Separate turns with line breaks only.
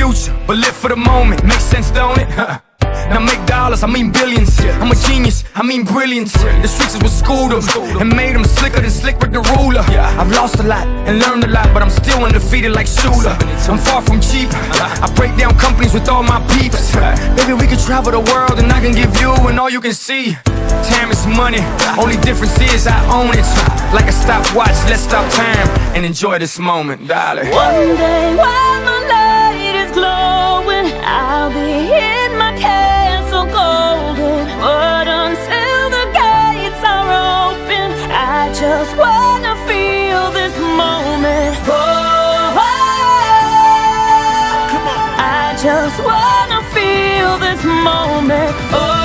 future, but live for the moment. Makes sense, don't it? Now make dollars, I mean billions. I'm a genius, I mean brilliance. The streets is what schooled them and made them slicker than Slick Rick the Ruler. I've lost a lot and learned a lot, but I'm still undefeated like Shooter. I'm far from cheap, I break down companies with all my peeps. Baby, we can travel the world and I can give you and all you can see. Time is money, only difference is I own it. Like a stopwatch, let's stop time and enjoy this moment, darling.
One day while my light is glowing, I'll be in my castle golden. But until the gates are open, I just wanna feel this moment. Oh, I just wanna feel this moment. Oh.